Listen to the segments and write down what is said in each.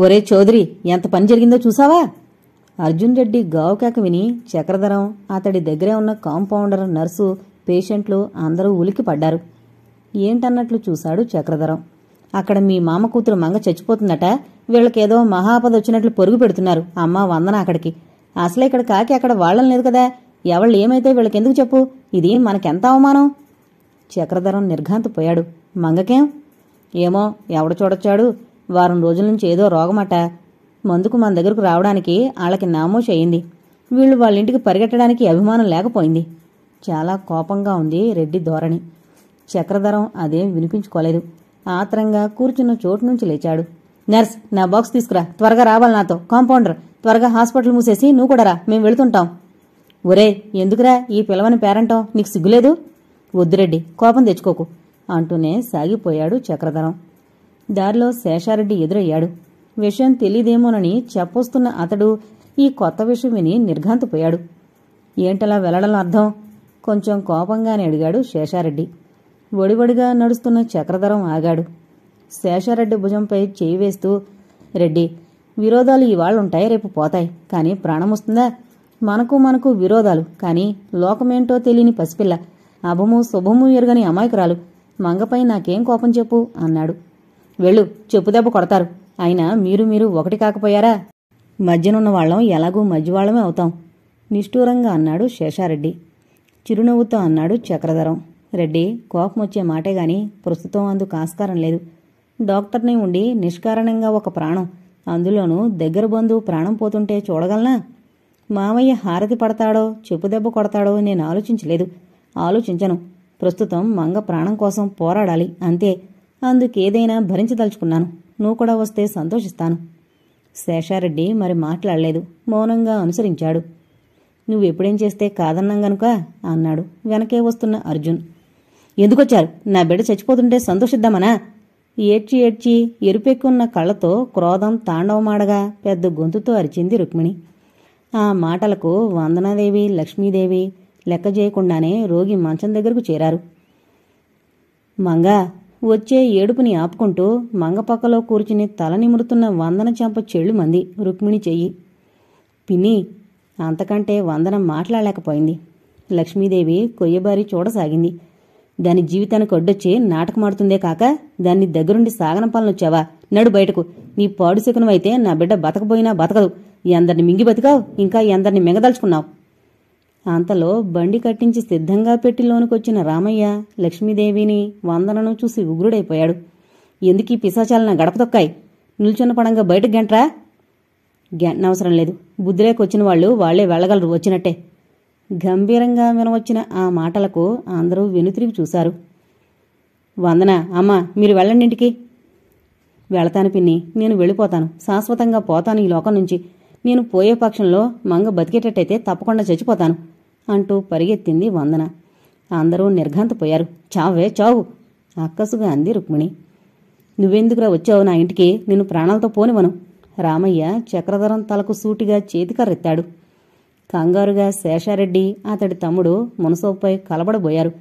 ఒరే చౌదరి, ఎంత పని జరిగిందో చూసావా? అర్జున్ రెడ్డి గావుకేక విని చక్రధరం, అతడి దగ్గరే ఉన్న కాంపౌండర్, నర్సు, పేషెంట్లు అందరూ ఉలికి పడ్డారు. ఏంటన్నట్లు చూశాడు చక్రధరం. అక్కడ మీ మామ కూతురు మంగ చచ్చిపోతుందట. వీళ్ళకేదో మహాపద వచ్చినట్లు పొరుగు పెడుతున్నారు. అమ్మ వందన అక్కడికి. అసలే ఇక్కడ కాకి అక్కడ వాళ్లం లేదు కదా. ఎవళ్ళు ఏమైతే వీళ్ళకెందుకు చెప్పు? ఇది మనకెంత అవమానం. చక్రధరం నిర్ఘాంతపోయాడు. మంగకేం? ఏమో, ఎవడు చూడొచ్చాడు. వారం రోజుల నుంచి ఏదో రోగమట. మందుకు మన దగ్గరకు రావడానికి వాళ్ళకి నామోషి అయింది. వీళ్లు వాళ్ళింటికి పరిగెట్టడానికి అభిమానం లేకపోయింది. చాలా కోపంగా ఉంది రెడ్డి ధోరణి. చక్రధరం అదేం వినిపించుకోలేదు. ఆత్రంగా కూర్చున్న చోటు నుంచి లేచాడు. నర్స్, నా బాక్స్ తీసుకురా. త్వరగా రావాలి నాతో. కాంపౌండర్, త్వరగా హాస్పిటల్ మూసేసి నువ్వు కూడా రా, మేం వెళుతుంటాం. ఒరే, ఎందుకురా ఈ పిలవని పేరంటాం? నీకు సిగ్గులేదు? వద్దురెడ్డి, కోపం తెచ్చుకోకు అంటూనే సాగిపోయాడు చక్రధరం. దారిలో శేషారెడ్డి ఎదురయ్యాడు. విషయం తెలీదేమోనని చెప్పొస్తున్న అతడు ఈ కొత్త విషయం విని నిర్ఘాంతపోయాడు. ఏంటలా వెళ్లడం అర్థం? కొంచెం కోపంగానే అడిగాడు శేషారెడ్డి. ఒడివడిగా నడుస్తున్న చక్రధరం ఆగాడు. శేషారెడ్డి భుజంపై చేయి వేస్తూ, రెడ్డి, విరోధాలు ఇవాళుంటాయి, రేపు పోతాయి. కానీ ప్రాణమొస్తుందా? మనకు విరోధాలు, కానీ లోకమేంటో తెలియని పసిపిల్ల, అభము శుభము ఎరుగని అమాయకురాలు. మంగపై నాకేం కోపం చెప్పు అన్నాడు. వెళ్ళు, చెప్పుదెబ్బ కొడతారు. అయినా మీరు ఒకటి కాకపోయారా? మధ్యనున్న వాళ్ళం ఎలాగూ మధ్యవాళ్లమే అవుతాం నిష్ఠూరంగా అన్నాడు శేషారెడ్డి. చిరునవ్వుతో అన్నాడు చక్రధరం. రెడ్డి, కోపమొచ్చే మాటే గాని ప్రస్తుతం అందుకు ఆస్కారం లేదు. డాక్టర్ని ఉండి నిష్కారణంగా ఒక ప్రాణం, అందులోనూ దగ్గర బంధువు ప్రాణం పోతుంటే చూడగలనా? మామయ్య హారతి పడతాడో చెప్పుదెబ్బ కొడతాడో నేను ఆలోచించలేదు, ఆలోచించను. ప్రస్తుతం మంగ ప్రాణం కోసం పోరాడాలి, అంతే. అందుకేదైనా భరించదలుచుకున్నాను. నువ్వు కూడా వస్తే సంతోషిస్తాను. శేషారెడ్డి మరి మాట్లాడలేదు, మౌనంగా అనుసరించాడు. నువ్వెప్పుడేం చేస్తే కాదన్నాం గనుక అన్నాడు వెనకే వస్తున్న అర్జున్. ఎందుకొచ్చారు? నా బిడ్డ చచ్చిపోతుంటే సంతోషిద్దామనా? ఏడ్చి ఎరుపెక్కున్న కళ్లతో క్రోధం తాండవమాడగా పెద్ద గొంతుతో అరిచింది రుక్మిణి. ఆ మాటలకు వందనాదేవి, లక్ష్మీదేవి లెక్క చేయకుండానే రోగి మంచం దగ్గరకు చేరారు. మంగా, వచ్చే ఏడుపుని ఆపుకుంటూ మంగ పక్కలో కూర్చుని తల నిమురుతున్న వందన చెంప చెళ్ళుమంది రుక్మిణి చెయ్యి. పిన్ని, అంతకంటే వందన మాట్లాడలేకపోయింది. లక్ష్మీదేవి కొయ్యబారి చూడసాగింది. దాని జీవితానికి అడ్డొచ్చి నాటకమాడుతుందే కాక దాన్ని దగ్గరుండి సాగనంపాలనొచ్చావా? నడు బయటకు. నీ పాడు శకునమైతే నా బిడ్డ బతకపోయినా బతకదు. ఎందరిని మింగి బతికావు, ఇంకా ఎందరిని మింగదలుచుకున్నావు. అంతలో బండి కట్టించి సిద్ధంగా పెట్టి లోనుకొచ్చిన రామయ్య లక్ష్మీదేవిని, వందనను చూసి ఉగ్రుడైపోయాడు. ఎందుకీ పిశాచాలన గడపతొక్కాయి? నిల్చున్న పడంగా బయటకు గంట్రా. గంటనవసరం లేదు. బుద్ధిలేకొచ్చిన వాళ్లే వెళ్లగలరు వచ్చినట్టే. గంభీరంగా వినవచ్చిన ఆ మాటలకు అందరూ వెనుతిరిగి చూశారు. వందన, అమ్మా, మీరు వెళ్ళండి ఇంటికి. వెళతాను పిన్ని, నేను వెళ్ళిపోతాను. శాశ్వతంగా పోతాను ఈ లోకం నుంచి. నేను పోయే పక్షంలో మంగ బతికేటట్టయితే తప్పకుండా చచ్చిపోతాను అంటూ పరిగెత్తింది వందన. అందరూ నిర్ఘాంతపోయారు. చావే చావు అక్కసుగా అంది రుక్మిణి. నువ్వెందుకురా వచ్చావు నా ఇంటికి? నిన్ను ప్రాణాలతో పోనివను. రామయ్య చక్రధరం తలకు సూటిగా చేతికర్రెత్తాడు. కంగారుగా శేషారెడ్డి, అతడి తమ్ముడు మునసోపై కలబడబోయారు.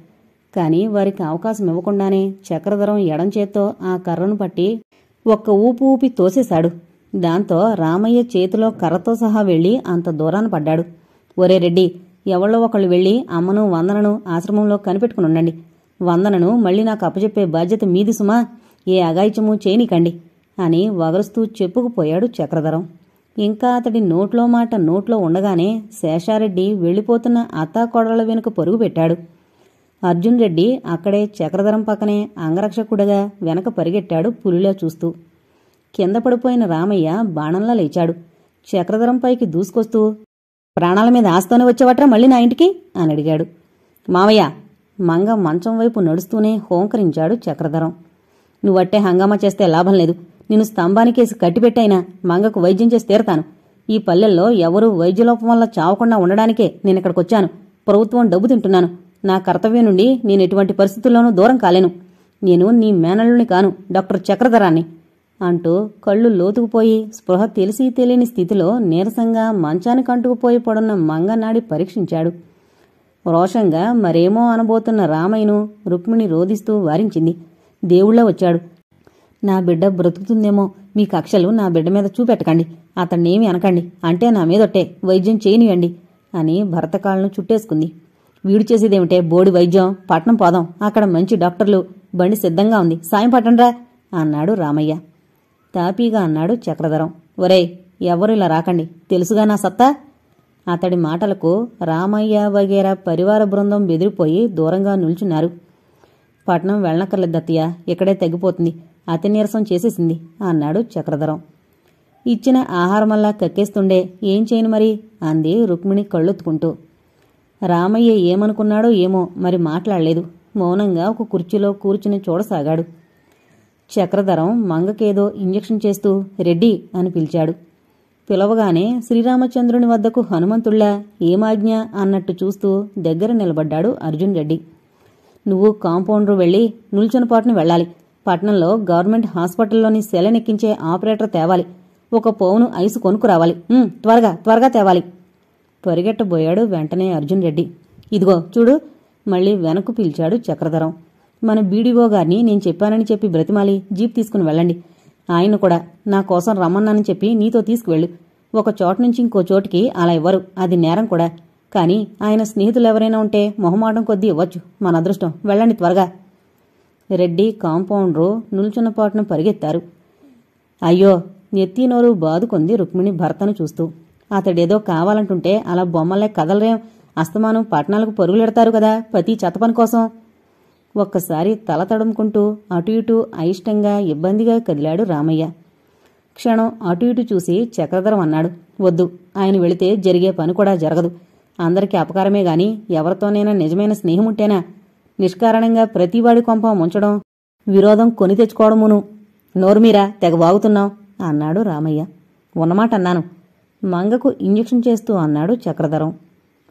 కాని వారికి అవకాశం ఇవ్వకుండానే చక్రధరం ఎడంచేత్తో ఆ కర్రను పట్టి ఒక్క ఊపు ఊపి తోసేశాడు. దాంతో రామయ్య చేతిలో కర్రతో సహా వెళ్లి అంత దూరాన పడ్డాడు. ఒరే రెడ్డి, ఎవళ్ళో ఒకళ్ళు వెళ్లి అమ్మను వందనను ఆశ్రమంలో కనిపెట్టుకునుండండి. వందనను మళ్లీ నాకు అప్పచెప్పే బాధ్యత మీది సుమా. ఏ అగాయిత్యమూ చేయనీకండి అని వగరుస్తూ చెప్పుకుపోయాడు చక్రధరం. ఇంకా అతడి నోట్లో మాట నోట్లో ఉండగానే శేషారెడ్డి వెళ్లిపోతున్న అత్తాకోడళ్ల వెనుక పరుగు పెట్టాడు. అర్జున్ రెడ్డి అక్కడే చక్రధరం పక్కనే అంగరక్షకుడుగా వెనక పరిగెట్టాడు పులిలా చూస్తూ. కింద పడిపోయిన రామయ్య బాణంలా లేచాడు. చక్రధరంపైకి దూసుకొస్తూ, ప్రాణాల మీద ఆస్తోనే వచ్చేవట్రా మళ్ళీ నా ఇంటికి అని అడిగాడు. మావయ్య, మంగ మంచం వైపు నడుస్తూనే హోంకరించాడు చక్రధరం. నువ్వట్టే హంగామా చేస్తే లాభం లేదు. నిన్ను స్తంభానికేసి కట్టిపెట్టైనా మంగకు వైద్యం చేసి తీరతాను. ఈ పల్లెల్లో ఎవరూ వైద్యలోపం వల్ల చావకుండా ఉండడానికే నేనిక్కడికొచ్చాను. ప్రభుత్వం డబ్బు తింటున్నాను. నా కర్తవ్యం నుండి నేను ఎటువంటి పరిస్థితుల్లోనూ దూరం కాలేను. నేను నీ మేనల్లుని కాను, డాక్టర్ చక్రధరాన్ని అంటూ కళ్ళు లోతుకుపోయి స్పృహ తెలిసి తెలియని స్థితిలో నీరసంగా మంచానికి అంటుకుపోయి పడున్న మంగనాడి పరీక్షించాడు. రోషంగా మరేమో అనబోతున్న రామయ్యను రుక్మిణి రోదిస్తూ వారించింది. దేవుళ్ళ వచ్చాడు. నా బిడ్డ బ్రతుకుతుందేమో, మీ కక్షలు నా బిడ్డ మీద చూపెట్టకండి, అతన్నేమి అనకండి, అంటే నా మీదొట్టే, వైద్యం చేయనియండి అని భర్త కాళ్ళను చుట్టేసుకుంది. వీడు చేసేదేమిటే బోడి వైద్యం, పట్నం పోదాం, అక్కడ మంచి డాక్టర్లు, బండి సిద్ధంగా ఉంది, సాయం పట్టండ్రా అన్నాడు రామయ్య. తాపీగా అన్నాడు చక్రధరం. ఒరేయ్, ఎవరు ఇలా రాకండి, తెలుసుగా నా సత్తా. అతడి మాటలకు రామయ్య వగేరా పరివార బృందం బెదిరిపోయి దూరంగా నిల్చున్నారు. పట్నం వెళ్ళనక్కర్లేదత్తయ్య, ఇక్కడే తగ్గిపోతుంది, అతి నీరసం చేసేసింది అన్నాడు చక్రధరం. ఇచ్చిన ఆహారమల్లా కక్కేస్తుండే, ఏం చేయను మరి అంది రుక్మిణి కళ్ళొత్తుకుంటూ. రామయ్య ఏమనుకున్నాడో ఏమో మరి మాట్లాడలేదు. మౌనంగా ఒక కుర్చీలో కూర్చుని చూడసాగాడు. చక్రధరం మంగకేదో ఇంజెక్షన్ చేస్తూ రెడ్డి అని పిలిచాడు. పిలవగానే శ్రీరామచంద్రుని వద్దకు హనుమంతుళ్ళా ఏమాజ్ఞ అన్నట్టు చూస్తూ దగ్గర నిలబడ్డాడు అర్జున్ రెడ్డి. నువ్వు కాంపౌండరు వెళ్ళి నుల్చొనపాటును వెళ్ళాలి. పట్నంలో గవర్నమెంట్ హాస్పిటల్లోని సెలనెక్కించే ఆపరేటర్ తేవాలి. 1 పౌను ఐసు కొనుక్కురావాలి. త్వరగా త్వరగా తేవాలి. పరిగెట్టబోయాడు వెంటనే అర్జున్ రెడ్డి. ఇదిగో చూడు మళ్ళీ వెనక్కు పిలిచాడు చక్రధరం. మన బీడీఓ గారిని నేను చెప్పానని చెప్పి బ్రతిమాలి జీప్ తీసుకుని వెళ్ళండి. ఆయన కూడా నా కోసం రమ్మన్నానని చెప్పి నీతో తీసుకువెళ్ళు. ఒక చోట నుంచి ఇంకో చోటికి అలా ఇవ్వరు, అది నేరం కూడా. కానీ ఆయన స్నేహితులెవరైనా ఉంటే మొహమాటం కొద్దీ ఇవ్వచ్చు, మన అదృష్టం. వెళ్ళండి త్వరగా. రెడ్డి కాంపౌండరు నిల్చున్నపాటును పరిగెత్తారు. అయ్యో, నెత్తి నోరు బాదుకుంది రుక్మిణి భర్తను చూస్తూ. అతడేదో కావాలంటుంటే అలా బొమ్మలే కదలరేం, అస్తమానం పట్టణాలకు పరుగులెడతారు కదా ప్రతి చెత్తపని కోసం. ఒక్కసారి తల తడుముకుంటూ అటు ఇటు అయిష్టంగా ఇబ్బందిగా కదిలాడు రామయ్య. క్షణం అటు ఇటు చూసి చక్రధరం అన్నాడు. వద్దు, ఆయన వెళితే జరిగే పని కూడా జరగదు. అందరికీ అపకారమే గాని ఎవరితోనైనా నిజమైన స్నేహముంటేనా నిష్కారణంగా ప్రతివాడి కొంప ముంచడం, విరోధం కొని తెచ్చుకోవడమును. నోరుమీరా తెగ వాగుతున్నావు అన్నాడు రామయ్య. ఉన్నమాట అన్నాను. మంగకు ఇంజెక్షన్ చేస్తూ అన్నాడు చక్రధరం.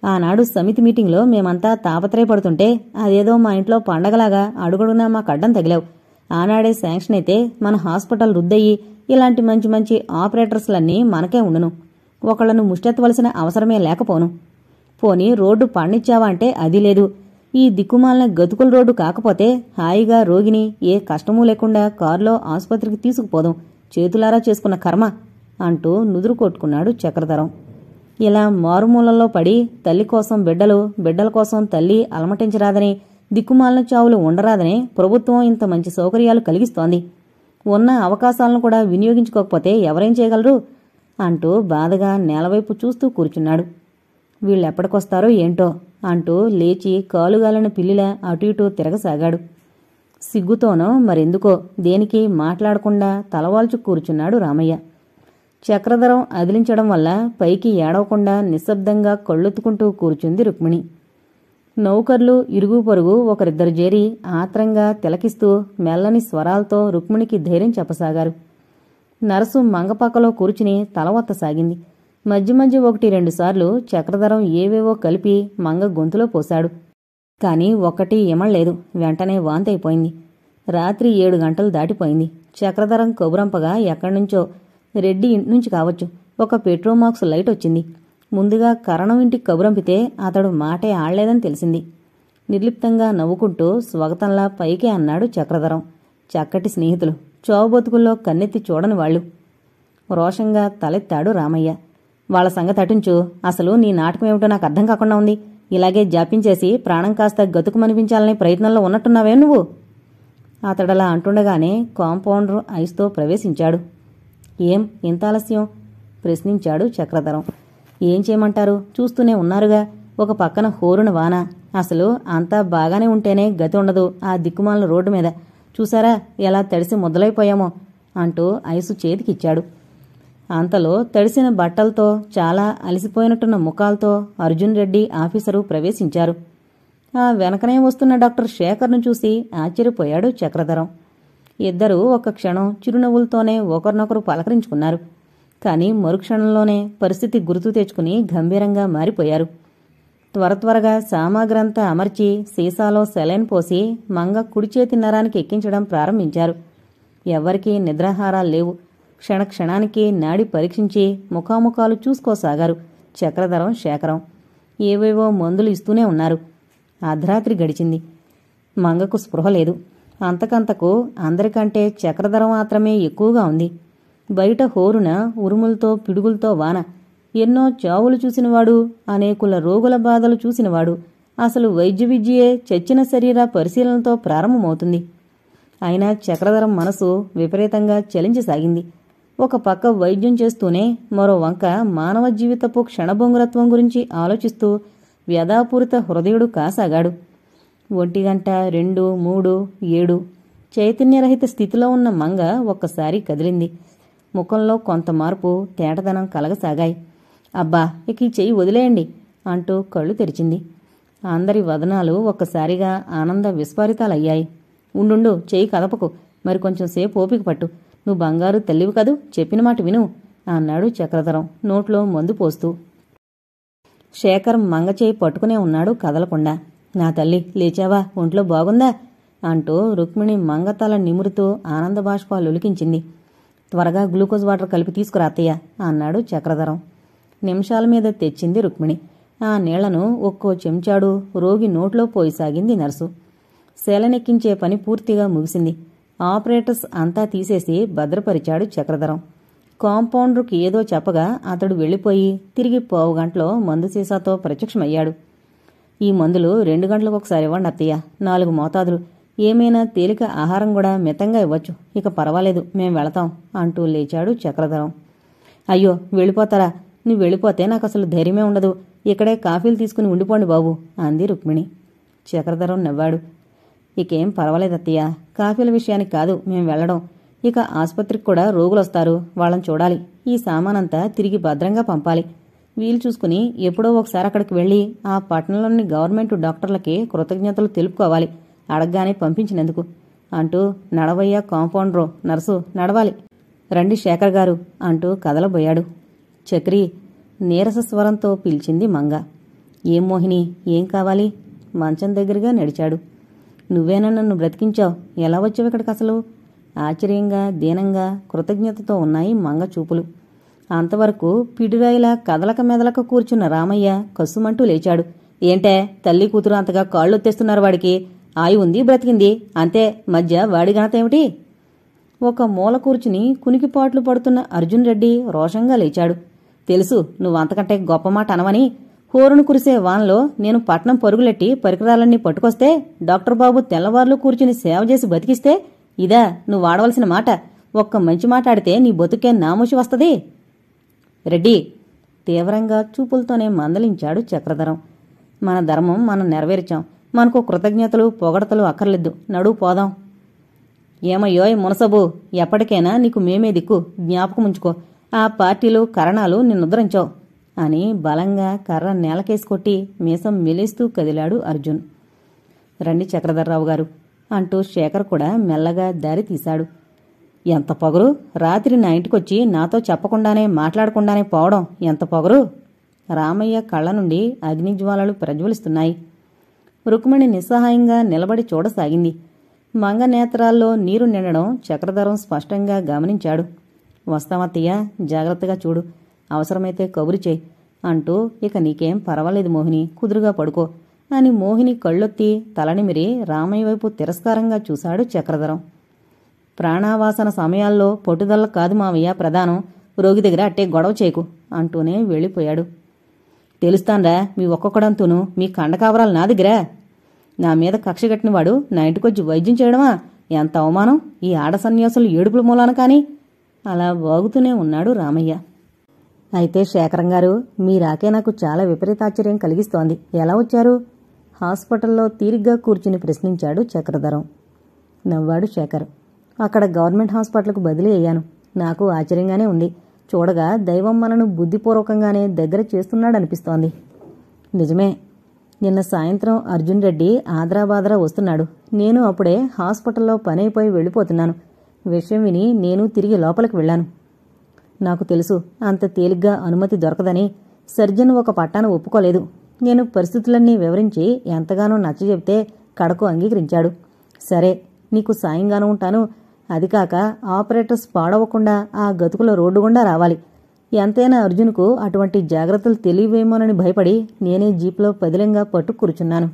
ఆనాడు సమితి మీటింగ్లో మేమంతా తాపత్రయపడుతుంటే అదేదో మా ఇంట్లో పండగలాగా అడుగడునా మాకు అడ్డం తగిలావు. ఆనాడే శాంక్షన్ అయితే మన హాస్పిటల్ రుద్దయ్యి ఇలాంటి మంచి మంచి ఆపరేటర్స్లన్నీ మనకే ఉండును. ఒకళ్లను ముష్టెత్తవలసిన అవసరమే లేకపోను. పోనీ రోడ్డు పండిచ్చావా అంటే అది లేదు. ఈ దిక్కుమాలిన గతుకుల రోడ్డు కాకపోతే హాయిగా రోగిని ఏ కష్టమూ లేకుండా కారులో ఆసుపత్రికి తీసుకుపోదాం. చేతులారా చేసుకున్న కర్మ అంటూ నుదురు కొట్టుకున్నాడు చక్రధరం. ఇలా మారుమూలల్లో పడి తల్లి కోసం బిడ్డలు, బిడ్డల కోసం తల్లి అలమటించరాదని, దిక్కుమాలిన చావులు ఉండరాదని ప్రభుత్వం ఇంత మంచి సౌకర్యాలు కలిగిస్తోంది. ఉన్న అవకాశాలను కూడా వినియోగించుకోకపోతే ఎవరేం చేయగలరు అంటూ బాధగా నేలవైపు చూస్తూ కూర్చున్నాడు. వీళ్ళెప్పటికొస్తారో ఏంటో అంటూ లేచి కాలుగాలిన పిల్లిలా అటు ఇటూ తిరగసాగాడు. సిగ్గుతోనో మరెందుకో దేనికి మాట్లాడకుండా తలవాల్చు కూర్చున్నాడు రామయ్య. చక్రధరం అదిలించడం వల్ల పైకి ఏడవకుండా నిశ్శబ్దంగా కళ్ళొత్తుకుంటూ కూర్చుంది రుక్మిణి. నౌకర్లు ఇరుగు పొరుగు ఒకరిద్దరు చేరి ఆత్రంగా తిలకిస్తూ మెల్లని స్వరాలతో రుక్మిణికి ధైర్యం చెప్పసాగారు. నర్సు మంగపక్కలో కూర్చుని తలవత్తసాగింది. మధ్య మధ్య 1-2 సార్లు చక్రధరం ఏవేవో కలిపి మంగ గొంతులో పోశాడు. కాని ఒక్కటీ ఇమళ్లేదు. వెంటనే వాంతైపోయింది. రాత్రి 7 గంటలు దాటిపోయింది. చక్రధరం కబురంపగా ఎక్కడ్నుంచో, రెడ్డి ఇంట్నుంచి కావచ్చు, ఒక పెట్రోమాక్స్ లైట్ వచ్చింది. ముందుగా కరణం ఇంటికి కబురంపితే అతడు మాటే ఆడలేదని తెలిసింది. నిర్లిప్తంగా నవ్వుకుంటూ స్వాగతంలా పైకే అన్నాడు చక్రధరం. చక్కటి స్నేహితులు, చావుబతుకుల్లో కన్నెత్తి చూడని వాళ్ళు. రోషంగా తలెత్తాడు రామయ్య. వాళ్ల సంగతి అటుంచు, అసలు నీ నాటకమేమిటో నాకు అర్థం కాకుండా ఉంది. ఇలాగే జాప్యించేసి ప్రాణం కాస్త గతుకుమనిపించాలనే ప్రయత్నంలో ఉన్నట్టున్నావే నువ్వు. అతడలా అంటుండగానే కాంపౌండర్ ఐస్తో ప్రవేశించాడు. ఏం ఇంత ఆలస్యం ప్రశ్నించాడు చక్రధరం. ఏం చేయమంటారు, చూస్తూనే ఉన్నారుగా. ఒక పక్కన హోరున వాన. అసలు అంతా బాగానే ఉంటేనే గతి ఉండదు ఆ దిక్కుమాలిన రోడ్డు మీద. చూసారా ఎలా తడిసి ముద్దలైపోయామో అంటూ ఐసు చేతికిచ్చాడు. అంతలో తడిసిన బట్టలతో చాలా అలసిపోయినట్టున్న ముఖాలతో అర్జున్ రెడ్డి ఆఫీసరు ప్రవేశించారు. ఆ వెనకనే వస్తున్న డాక్టర్ శేఖర్ను చూసి ఆశ్చర్యపోయాడు చక్రధరం. ఇద్దరూ ఒక క్షణం చిరునవ్వులతోనే ఒకరినొకరు పలకరించుకున్నారు. కాని మరుక్షణంలోనే పరిస్థితి గుర్తు తెచ్చుకుని గంభీరంగా మారిపోయారు. త్వరగా సామాగ్రంతా అమర్చి సీసాలో సెలైన్ పోసి మంగ కుడిచేతి నరానికి ఎక్కించడం ప్రారంభించారు. ఎవ్వరికీ నిద్రాహారాలు లేవు. క్షణక్షణానికి నాడి పరీక్షించి ముఖాముఖాలు చూసుకోసాగారు చక్రధరం శేఖరం. ఏవేవో మందులు ఇస్తూనే ఉన్నారు. అర్ధరాత్రి గడిచింది. మంగకు స్పృహ లేదు. అంతకంతకు అందరికంటే చక్రధరం మాత్రమే ఎక్కువగా ఉంది. బయట హోరున ఉరుములతో పిడుగులతో వాన. ఎన్నో చావులు చూసినవాడు, అనేకుల రోగుల బాధలు చూసినవాడు. అసలు వైద్య విద్యే చచ్చిన శరీర పరిశీలనతో ప్రారంభమవుతుంది. అయినా చక్రధరం మనసు విపరీతంగా చలించసాగింది. ఒక పక్క వైద్యం చేస్తూనే మరో వంక మానవ జీవితపు క్షణభంగురత్వం గురించి ఆలోచిస్తూ వ్యధాపూరిత హృదయుడు కాసాగాడు. 1 గంట 2, 3, 7 చైతన్యరహిత స్థితిలో ఉన్న మంగ ఒక్కసారి కదిలింది. ముఖంలో కొంత మార్పు, తేటదనం కలగసాగాయి. అబ్బా, ఇక ఈ చెయ్యి వదిలేయండి అంటూ కళ్ళు తెరిచింది. అందరి వదనాలు ఒక్కసారిగా ఆనంద విస్ఫారితాలయ్యాయి. ఉండు, చెయ్యి కదపకు, మరి కొంచెం సేపు ఓపిక పట్టు. నువ్వు బంగారు తల్లివి కదూ, చెప్పిన మాట విను అన్నాడు చక్రధరం నోట్లో మందు పోస్తూ. శేఖర్ మంగచేయి పట్టుకునే ఉన్నాడు కదలకుండా. నా తల్లి, లేచావా? ఒంట్లో బాగుందా అంటూ రుక్మిణి మంగతల నిమురుతూ ఆనంద బాష్పాలు ఉలికించింది. త్వరగా గ్లూకోజ్ వాటర్ కలిపి తీసుకురా అత్తయ్య అన్నాడు చక్రధరం. నిమిషాల మీద తెచ్చింది రుక్మిణి. ఆ నీళ్లను ఒక్కో చెంచాడు రోగి నోట్లో పోయిసాగింది నర్సు. శేలనెక్కించే పని పూర్తిగా ముగిసింది. ఆపరేటర్స్ అంతా తీసేసి భద్రపరిచాడు చక్రధరం. కాంపౌండర్కి ఏదో చెప్పగా అతడు వెళ్లిపోయి తిరిగి 15 గంటలో మందు సీసాతో ప్రత్యక్షమయ్యాడు. ఈ మందులు 2 గంటలకు ఒకసారి ఇవ్వండి అత్తయ్య, 4 మోతాదులు. ఏమైనా తేలిక ఆహారం కూడా మితంగా ఇవ్వచ్చు. ఇక పర్వాలేదు, మేం వెళతాం అంటూ లేచాడు చక్రధరం. అయ్యో, వెళ్ళిపోతారా? నువ్వు వెళ్ళిపోతే నాకు అసలు ధైర్యమే ఉండదు. ఇక్కడే కాఫీలు తీసుకుని ఉండిపోండి బాబు అంది రుక్మిణి. చక్రధరం నవ్వాడు. ఇకేం పర్వాలేదత్తయ్య, కాఫీల విషయానికి కాదు మేం వెళ్లడం. ఇక ఆసుపత్రికి కూడా రోగులొస్తారు, వాళ్ళని చూడాలి. ఈ సామానంతా తిరిగి భద్రంగా పంపాలి. వీలు చూసుకుని ఎప్పుడో ఒకసారి అక్కడికి వెళ్లి ఆ పట్టణంలోని గవర్నమెంట్ డాక్టర్లకి కృతజ్ఞతలు తెలుపుకోవాలి, అడగ్గానే పంపించినందుకు అంటూ. నడవయ్యా కాంపౌండరు, నర్సు నడవాలి, రండి శేఖర్ గారు అంటూ కదలబోయాడు. చక్రి నీరస స్వరంతో పిలిచింది మంగ. ఏం మోహిని, ఏం కావాలి? మంచం దగ్గరగా నడిచాడు. నువ్వేనా నన్ను బ్రతికించావు? ఎలా వచ్చావు ఇక్కడికి అసలు? ఆశ్చర్యంగా, దీనంగా, కృతజ్ఞతతో ఉన్నాయి మంగ చూపులు. అంతవరకు పిడిరాయిలా కదలక మెదలక కూర్చున్న రామయ్య కస్సుమంటూ లేచాడు. ఏంటే, తల్లి కూతురు అంతగా కాళ్ళొత్తేస్తున్నారు వాడికి? ఆయి ఉంది, బ్రతికింది అంతే, మధ్య వాడి ఘనత ఏమిటి? ఒక మూల కూర్చుని కునికిపాట్లు పడుతున్న అర్జున్ రెడ్డి రోషంగా లేచాడు. తెలుసు, నువ్వంతకంటే గొప్ప మాట అనవని. హోరును కురిసే వానలో నేను పట్నం పరుగులెట్టి పరికరాలన్నీ పట్టుకొస్తే డాక్టర్ బాబు తెల్లవార్లు కూర్చుని సేవ చేసి బతికిస్తే ఇదా నువ్వు వాడవలసిన మాట? ఒక్క మంచి మాట ఆడితే నీ బతుకే నామూసి వస్తది. రెడ్డి తీవ్రంగా చూపులతోనే మందలించాడు చక్రధరం. మన ధర్మం మనం నెరవేర్చాం, మనకు కృతజ్ఞతలు పొగడతలు అక్కర్లేదు, నడువు పోదాం. ఏమయ్యోయ్ మునసబు, ఎప్పటికైనా నీకు మేమే దిక్కు, జ్ఞాపకముంచుకో. ఆ పార్టీలు కరణాలు నిన్నుద్ధరించావు అని బలంగా కర్ర నేలకేసి కొట్టి మీసం మెలిస్తూ కదిలాడు అర్జున్. రండి చక్రధర్రావు గారు అంటూ శేఖర్ కూడా మెల్లగా దారి తీశాడు. ఎంత పొగరు! రాత్రి నా ఇంటికొచ్చి నాతో చెప్పకుండానే మాట్లాడకుండానే పోవడం ఎంత పొగరు! రామయ్య కళ్ళ నుండి అగ్నిజ్వాలలు ప్రజ్వలిస్తున్నాయి. రుక్మిణి నిస్సహాయంగా నిలబడి చూడసాగింది. మంగ నేత్రాల్లో నీరు నిండడం చక్రధరం స్పష్టంగా గమనించాడు. వస్తామత్తయ్య, జాగ్రత్తగా చూడు, అవసరమైతే కబురు చేయి అంటూ. ఇక నీకేం పర్వాలేదు మోహిని, కుదురుగా పడుకో అని మోహిని కళ్ళొత్తి తలనిమిరి రామయ్య వైపు తిరస్కారంగా చూశాడు చక్రధరం. ప్రాణావాసన సమయాల్లో పట్టుదల కాదు మావయ్య ప్రధానం, రోగి దగ్గర అట్టే గొడవ చేయకు అంటూనే వెళ్ళిపోయాడు. తెలుస్తాన్రా మీ ఒక్కొక్కడంతూను, మీ కండకావరాలు నా దగ్గర. నా మీద కక్ష కట్టినవాడు నా ఇంటికొచ్చి వైద్యం చేయడమా? ఎంత అవమానం! ఈ ఆడ సన్యాసులు ఏడుపుల మూలాన కాని అలా వాగుతూనే ఉన్నాడు రామయ్య. అయితే శేఖరం గారు, మీ రాకే నాకు చాలా విపరీతాశ్చర్యం కలిగిస్తోంది. ఎలా వచ్చారు? హాస్పిటల్లో తీరిగ్గా కూర్చుని ప్రశ్నించాడు చక్రధరం. నవ్వాడు శేఖర్. అక్కడ గవర్నమెంట్ హాస్పిటల్కు బదిలీ అయ్యాను. నాకు ఆశ్చర్యంగానే ఉంది. చూడగా దైవం మనను బుద్ధిపూర్వకంగానే దగ్గర చేస్తున్నాడనిపిస్తోంది. నిజమే. నిన్న సాయంత్రం అర్జున్ రెడ్డి ఆదరాబాదరా వస్తున్నాడు. నేను అప్పుడే హాస్పిటల్లో పనైపోయి వెళ్ళిపోతున్నాను. విషయం విని నేను తిరిగి లోపలికి వెళ్ళాను. నాకు తెలుసు అంత తేలిగ్గా అనుమతి దొరకదని. సర్జన్ ఒక పట్టాన ఒప్పుకోలేదు. నేను పరిస్థితులన్నీ వివరించి ఎంతగానో నచ్చజెప్తే కడకు అంగీకరించాడు. సరే, నీకు సాయంగానూ ఉంటాను. అది కాక ఆపరేటర్స్ పాడవకుండా ఆ గతుకుల రోడ్డు గుండా రావాలి. ఎంతైనా అర్జున్కు అటువంటి జాగ్రత్తలు తెలియవేమోనని భయపడి నేనే జీప్లో పదిలంగా పట్టు కూర్చున్నాను.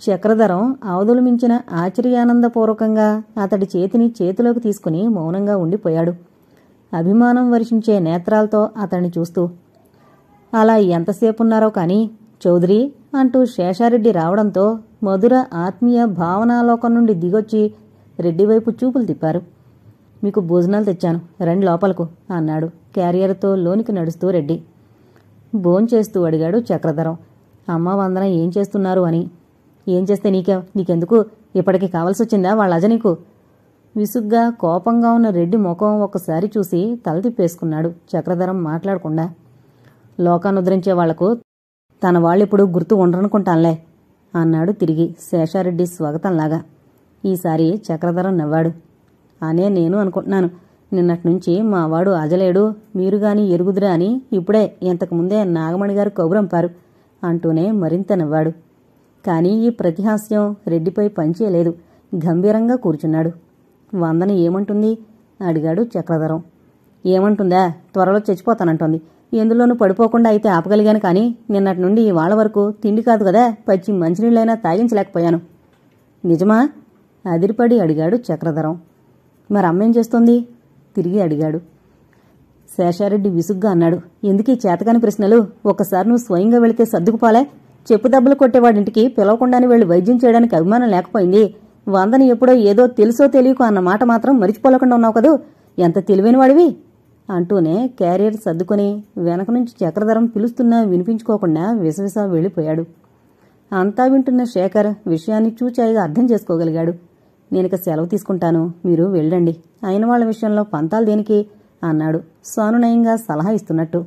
చక్రధరం అవధులు మించిన ఆశ్చర్యానందపూర్వకంగా అతడి చేతిని చేతిలోకి తీసుకుని మౌనంగా ఉండిపోయాడు. అభిమానం వర్షించే నేత్రాలతో అతన్ని చూస్తూ. అలా ఎంతసేపున్నారో కాని చౌదరి అంటూ శేషారెడ్డి రావడంతో మధుర ఆత్మీయ భావనాలోకం నుండి దిగొచ్చి రెడ్డివైపు చూపులు తిప్పారు. మీకు భోజనాలు తెచ్చాను, రండి లోపలకు అన్నాడు క్యారియర్తో లోనికి నడుస్తూ రెడ్డి. భోంచేస్తూ అడిగాడు చక్రధరం. అమ్మ వందన ఏం చేస్తున్నారు అని. ఏం చేస్తే నీకెందుకు, ఇప్పటికి కావలసొచ్చిందా వాళ్ళ అజ నీకు? విసుగ్గా కోపంగా ఉన్న రెడ్డి ముఖం ఒక్కసారి చూసి తల తిప్పేసుకున్నాడు చక్రధరం మాట్లాడకుండా. లోకానుద్రించే వాళ్లకు తన వాళ్ళిప్పుడు గుర్తు ఉండరనుకుంటాన్లే అన్నాడు తిరిగి శేషారెడ్డి స్వాగతంలాగా. ఈసారి చక్రధరం నవ్వాడు. అనే నేను అనుకుంటున్నాను. నిన్నట్నుంచి మావాడు అజలేడు, మీరుగాని ఎరుగుదురా అని ఇప్పుడే ఇంతకుముందే నాగమణిగారు కబురంపారు అంటూనే మరింత నవ్వాడు. కానీ ఈ ప్రతిహాస్యం రెడ్డిపై పంచేయలేదు. గంభీరంగా కూర్చున్నాడు. వందన ఏమంటుంది అడిగాడు చక్రధరం. ఏమంటుందా, త్వరలో చచ్చిపోతానంటోంది. ఎందులోనూ పడిపోకుండా అయితే ఆపగలిగాను, కానీ నిన్నటి నుండి ఇవాళ వరకు తిండి కాదు కదా, పచ్చి మంచినీళ్ళైనా తాగించలేకపోయాను. నిజమా? అదిరిపడి అడిగాడు చక్రధరం. మరి అమ్మేం చేస్తోంది తిరిగి అడిగాడు. శేషారెడ్డి విసుగ్గా అన్నాడు. ఎందుకీ చేతకాని ప్రశ్నలు? ఒక్కసారి నువ్వు స్వయంగా వెళితే సర్దుకుపోలే. చెప్పు దెబ్బలు కొట్టేవాడింటికి పిలవకుండానే వెళ్లి వైద్యం చేయడానికి అభిమానం లేకపోయింది. వందని ఎప్పుడో ఏదో తెలుసో తెలియకో అన్న మాట మాత్రం మరిచిపోలేకుండా ఉన్నావు కదూ. ఎంత తెలివైన వాడివి అంటూనే క్యారియర్ సర్దుకుని వెనక నుంచి చక్రధరం పిలుస్తున్నా వినిపించుకోకుండా విసవిస వెళ్ళిపోయాడు. అంతా వింటున్న శేఖర్ విషయాన్ని చూచాయిగా అర్థం చేసుకోగలిగాడు. నేనిక సెలవు తీసుకుంటాను, మీరు వెళ్ళండి. అయిన వాళ్ల విషయంలో పంతాలు దేనికి అన్నాడు సానునయంగా సలహా ఇస్తున్నట్టు.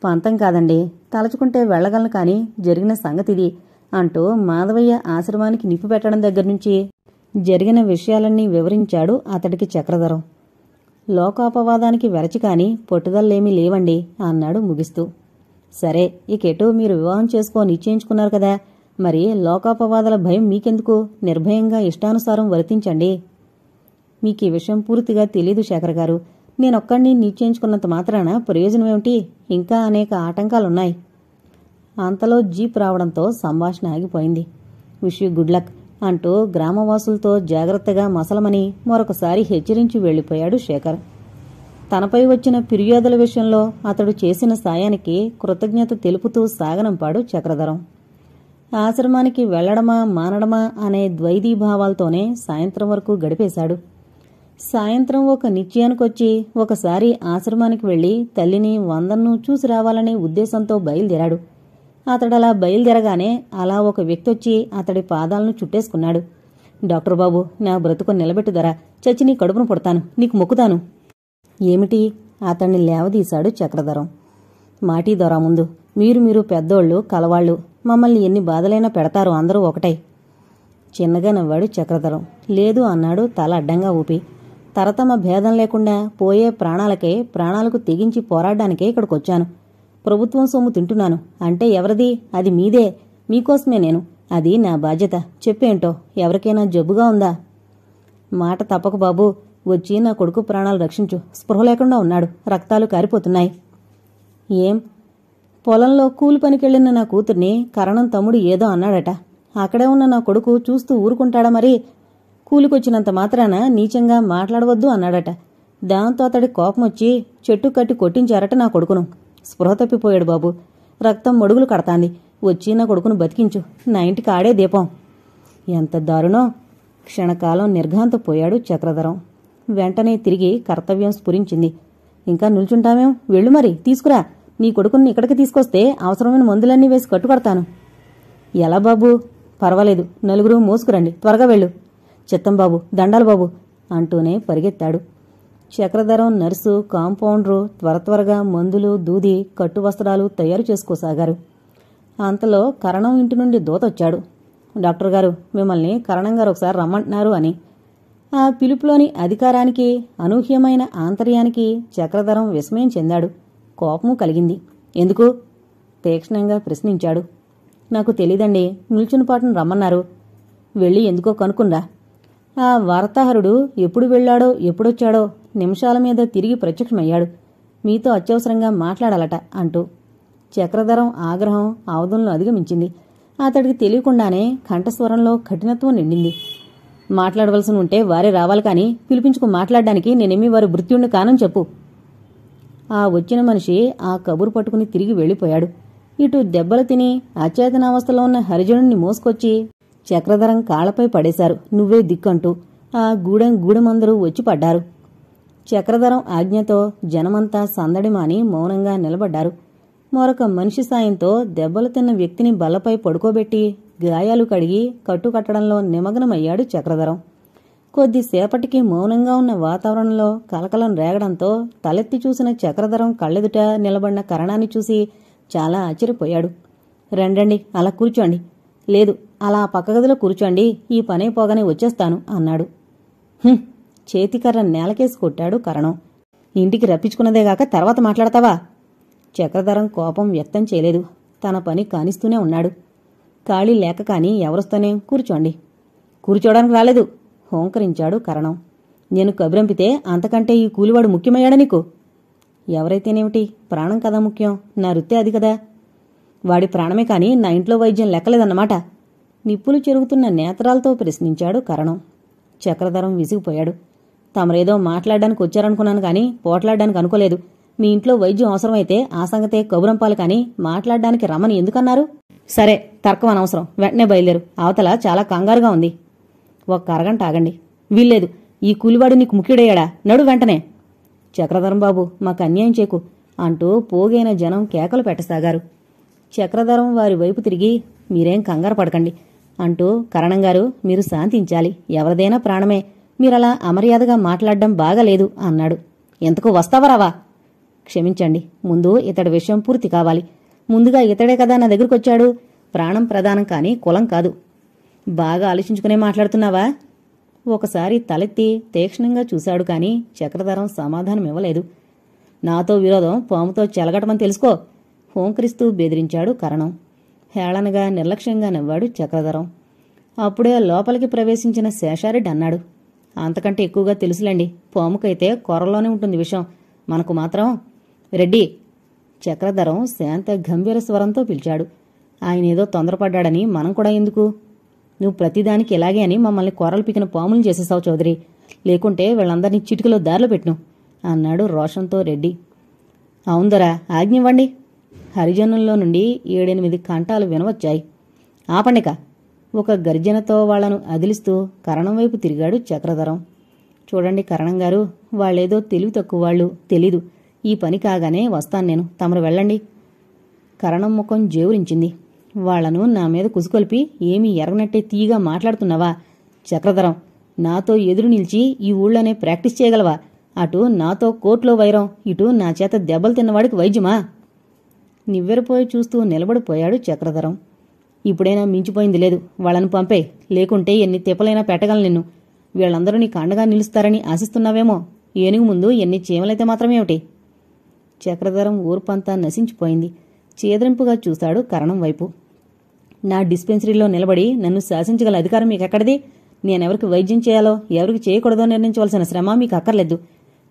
పంతం కాదండి, తలచుకుంటే వెళ్లగలను, కానీ జరిగిన సంగతిది అంటూ మాధవయ్య ఆశ్రమానికి నిప్పు పెట్టడం దగ్గర నుంచి జరిగిన విషయాలన్నీ వివరించాడు అతడికి చక్రధరం. లోకాపవాదానికి వెరచికాని పట్టుదల్లేమీ లేవండి అన్నాడు ముగిస్తూ. సరే, ఇకెటూ మీరు వివాహం చేసుకో నిశ్చయించుకున్నారు కదా, మరి లోకాపవాదాల భయం మీకెందుకు? నిర్భయంగా ఇష్టానుసారం వర్తించండి. మీకీ విషయం పూర్తిగా తెలీదు శేఖర్ గారు. నేనొక్కడిని నిశ్చయించుకున్నంత మాత్రాన ప్రయోజనమేమిటి? ఇంకా అనేక ఆటంకాలున్నాయి. అంతలో జీప్ రావడంతో సంభాషణ ఆగిపోయింది. విష్ యూ గుడ్ లక్ అంటూ గ్రామవాసులతో జాగ్రత్తగా మసలమని మరొకసారి హెచ్చరించి వెళ్లిపోయాడు శేఖర్. తనపై వచ్చిన ఫిర్యాదుల విషయంలో అతడు చేసిన సాయానికి కృతజ్ఞత తెలుపుతూ సాగనంపాడు చక్రధరం. ఆశ్రమానికి వెళ్లడమా మానడమా అనే ద్వైధీభావాలతోనే సాయంత్రం వరకు గడిపేశాడు. సాయంత్రం ఒక నిశ్చయానికొచ్చి ఒకసారి ఆశ్రమానికి వెళ్లి తల్లిని వందన్ను చూసి రావాలనే ఉద్దేశంతో బయలుదేరాడు. అతడలా బయలుదేరగానే అలా ఒక వ్యక్తొచ్చి అతడి పాదాలను చుట్టేసుకున్నాడు. డాక్టర్ బాబు, నా బ్రతుకు నిలబెట్టుదరా, చచ్చి నీ కడుపును పుడతాను, నీకు మొక్కుతాను. ఏమిటి? అతన్ని లేవదీశాడు చక్రధరం. మాటీ దొరా ముందు, మీరు పెద్దోళ్ళు కలవాళ్లు, మమ్మల్ని ఎన్ని బాధలైనా పెడతారు, అందరూ ఒకటై. చిన్నగా నవ్వాడు చక్రధరం. లేదు అన్నాడు తల అడ్డంగా ఊపి. తరతమ భేదం లేకుండా పోయే ప్రాణాలకే, ప్రాణాలకు తెగించి పోరాడ్డానికే ఇక్కడికొచ్చాను. ప్రభుత్వం సొమ్ము తింటున్నాను అంటే ఎవరిది? అది మీదే, మీకోసమే నేను. అది నా బాధ్యత. చెప్పేంటో, ఎవరికైనా జబ్బుగా ఉందా? మాట తప్పకు బాబూ, వచ్చి నా కొడుకు ప్రాణాలు రక్షించు. స్పృహ లేకుండా ఉన్నాడు, రక్తాలు కారిపోతున్నాయి. ఏం? పొలంలో కూలి పనికెళ్లిన నా కూతుర్ని కరణం తమ్ముడు ఏదో అన్నాడట. అక్కడే ఉన్న నా కొడుకు చూస్తూ ఊరుకుంటాడా మరి? కూలికొచ్చినంత మాత్రాన నీచంగా మాట్లాడవద్దు అన్నాడట. దాంతో అతడి కోపమొచ్చి చెట్టు కట్టి కొట్టించారట నా కొడుకును. స్పృహ తప్పిపోయాడు బాబు, రక్తం మొడుగులు కడతాంది. వచ్చి నా కొడుకును బతికించు, నా ఇంటికి ఆడే దీపం. ఎంత దారుణం! క్షణకాలం నిర్ఘాంతపోయాడు చక్రధరం. వెంటనే తిరిగి కర్తవ్యం స్ఫురించింది. ఇంకా నిల్చుంటామేం? వెళ్ళు మరి, తీసుకురా. నీ కొడుకుని ఇక్కడికి తీసుకొస్తే అవసరమైన మందులన్నీ వేసి కట్టుకడతాను. ఎలా బాబూ? పర్వాలేదు, నలుగురు మోసుకురండి, త్వరగా వెళ్ళు. చిత్తం బాబు, దండాలు బాబు అంటూనే పరిగెత్తాడు. చక్రధరం, నర్సు, కాంపౌండరు త్వరగా మందులు, దూది, కట్టువస్త్రాలు తయారు చేసుకోసాగారు. అంతలో కరణం ఇంటి నుండి దూతొచ్చాడు. డాక్టర్ గారు, మిమ్మల్ని కరణం గారు ఒకసారి రమ్మంటున్నారు అని. ఆ పిలుపులోని అధికారానికి, అనూహ్యమైన ఆంతర్యానికి చక్రధరం విస్మయం చెందాడు. కోపము కలిగింది. ఎందుకు? తీక్షణంగా ప్రశ్నించాడు. నాకు తెలీదండి, నిల్చునిపాటును రమ్మన్నారు. వెళ్ళి ఎందుకో కనుక్కున్రా. ఆ వార్తాహరుడు ఎప్పుడు వెళ్లాడో ఎప్పుడొచ్చాడో నిమిషాల మీద తిరిగి ప్రత్యక్షమయ్యాడు. మీతో అత్యవసరంగా మాట్లాడాలట అంటూ. చక్రధరం ఆగ్రహం అవధులను అధిగమించింది. అతడికి తెలియకుండానే కంఠస్వరంలో కఠినత్వం నిండింది. మాట్లాడవలసి ఉంటే వారే రావాలి కాని పిలిపించుకు మాట్లాడడానికి నేనేమీ వారి భృత్యుణ్ణి కానని చెప్పు. ఆ వచ్చిన మనిషి ఆ కబురు పట్టుకుని తిరిగి వెళ్లిపోయాడు. ఇటు దెబ్బలు తిని అచేతనావస్థలో ఉన్న హరిజనుణ్ణి మోసుకొచ్చి చక్రధరం కాళ్లపై పడేశారు. నువ్వే దిక్కంటూ ఆ గూడెమందరూ వచ్చి పడ్డారు. చక్రధరం ఆజ్ఞతో జనమంతా సందడి మాని మౌనంగా నిలబడ్డారు. మరొక మనిషి సాయంతో దెబ్బలు తిన్న వ్యక్తిని బల్లపై పడుకోబెట్టి గాయాలు కడిగి కట్టుకట్టడంలో నిమగ్నమయ్యాడు చక్రధరం. కొద్దిసేపటికి మౌనంగా ఉన్న వాతావరణంలో కలకలం రేగడంతో తలెత్తి చూసిన చక్రధరం కళ్ళెదుట నిలబడిన కరణాన్ని చూసి చాలా ఆశ్చర్యపోయాడు. రండండి, అలా కూర్చోండి. లేదు, అలా పక్క గదిలో కూర్చోండి, ఈ పనే పోగానే వచ్చేస్తాను అన్నాడు. చేతికర్ర నేలకేసి కొట్టాడు కరణం. ఇంటికి రప్పించుకున్నదేగాక తర్వాత మాట్లాడతావా? చక్రధరం కోపం వ్యక్తం చేయలేదు. తన పని కానిస్తూనే ఉన్నాడు. ఖాళీ లేక కాని ఎవరొస్తానే, కూర్చోండి. కూర్చోడానికి రాలేదు హోంకరించాడు కరణం. నేను కబురంపితే అంతకంటే ఈ కూలివాడు ముఖ్యమయ్యాడా నీకు? ఎవరైతేనేమిటి, ప్రాణం కదా ముఖ్యం. నా వృత్తే అది కదా. వాడి ప్రాణమే కాని నా ఇంట్లో వైద్యం లెక్కలేదన్నమాట. నిప్పులు చెరుగుతున్న నేత్రాలతో ప్రశ్నించాడు కరణం. చక్రధరం విసిగిపోయాడు. తమరేదో మాట్లాడడానికి వచ్చారనుకున్నాను కాని పోట్లాడడానికి అనుకోలేదు. మీ ఇంట్లో వైద్యం అవసరమైతే ఆ సంగతే కబురంపాలి కాని మాట్లాడడానికి రమ్మని ఎందుకన్నారు? సరే, తర్కం అనవసరం, వెంటనే బయలుదేరు. అవతల చాలా కంగారుగా ఉంది. ఒక్క అరగంట ఆగండి. వీల్లేదు, ఈ కూలివాడు నీకు ముఖ్యుడయ్యాడా? నడు వెంటనే. చక్రధరం బాబు, మాకు అన్యాయం చేకు అంటూ పోగైన జనం కేకలు పెట్టసాగారు. చక్రధరం వారి వైపు తిరిగి, మీరేం కంగారు పడకండి అంటూ, కరణంగారు, మీరు శాంతించాలి. ఎవరిదైనా ప్రాణమే. మీరలా అమర్యాదగా మాట్లాడడం బాగాలేదు అన్నాడు. ఎంతకు వస్తావరావా? క్షమించండి, ముందు ఇతడి విషయం పూర్తి కావాలి. ముందుగా ఇతడే కదా నా దగ్గరకొచ్చాడు. ప్రాణం ప్రధానం కాని కులం కాదు. బాగా ఆలోచించుకునే మాట్లాడుతున్నావా? ఒకసారి తలెత్తి తీక్షణంగా చూశాడు కాని చక్రధరం సమాధానమివ్వలేదు. నాతో విరోధం పాముతో చెలగటమని తెలుసుకో హోంకరిస్తూ బెదిరించాడు కరణం. హేళనగా నిర్లక్ష్యంగా నవ్వాడు చక్రధరం. అప్పుడే లోపలికి ప్రవేశించిన శేషారెడ్డి అన్నాడు, అంతకంటే ఎక్కువగా తెలుసులేండి. పాముకైతే కొరలోనే ఉంటుంది విషయం, మనకు మాత్రం. రెడ్డి, చక్రధరం శాంత గంభీర స్వరంతో పిలిచాడు. ఆయనేదో తొందరపడ్డాడని మనం కూడా ఎందుకు? నువ్వు ప్రతిదానికి ఇలాగే అని మమ్మల్ని కొరలు పీకిన పాములు చేసేసావు చౌదరి. లేకుంటే వీళ్ళందరినీ చిటికలో దారిలో పెట్టును అన్నాడు రోషంతో రెడ్డి. అవుందరా, ఆజ్ఞివ్వండి. హరిజనుల్లో నుండి 7-8 కంఠాలు వినవచ్చాయి. ఆపండిక, ఒక గర్జనతో వాళ్లను అదిలిస్తూ కరణం వైపు తిరిగాడు చక్రధరం. చూడండి కరణంగారు, వాళ్లేదో తెలివి తక్కువ వాళ్ళు, తెలీదు. ఈ పని కాగానే వస్తాను నేను, తమరు వెళ్ళండి. కరణం ముఖం జేవురించింది. వాళ్లను నా మీద కుసుకొల్పి ఏమీ ఎరగనట్టే తీయగా మాట్లాడుతున్నావా? చక్రధరం, నాతో ఎదురు నిలిచి ఈ ఊళ్ళోనే ప్రాక్టీస్ చేయగలవా? అటు నాతో కోర్టులో వైరం, ఇటు నా చేత దెబ్బలు తిన్నవాడికి వైద్యమా? నివ్వెరపోయి చూస్తూ నిలబడిపోయాడు చక్రధరం. ఇప్పుడైనా మించిపోయింది లేదు, వాళ్ళని పంపే. లేకుంటే ఎన్ని తిప్పలైనా పెట్టగలను నిన్ను. వీళ్ళందరూ నీకు అండగా నిలుస్తారని ఆశిస్తున్నావేమో. ఏనుగు ముందు ఎన్ని చీమలైతే మాత్రమేమిటి? చక్రధరం ఊర్పంతా నశించిపోయింది. చేదరింపుగా చూశాడు కరణం వైపు. నా డిస్పెన్సరీలో నిలబడి నన్ను శాసించగల అధికారం మీకెక్కడిది? నేనెవరికి వైద్యం చేయాలో ఎవరికి చేయకూడదో నిర్ణయించవలసిన శ్రమ మీకు అక్కర్లేదు.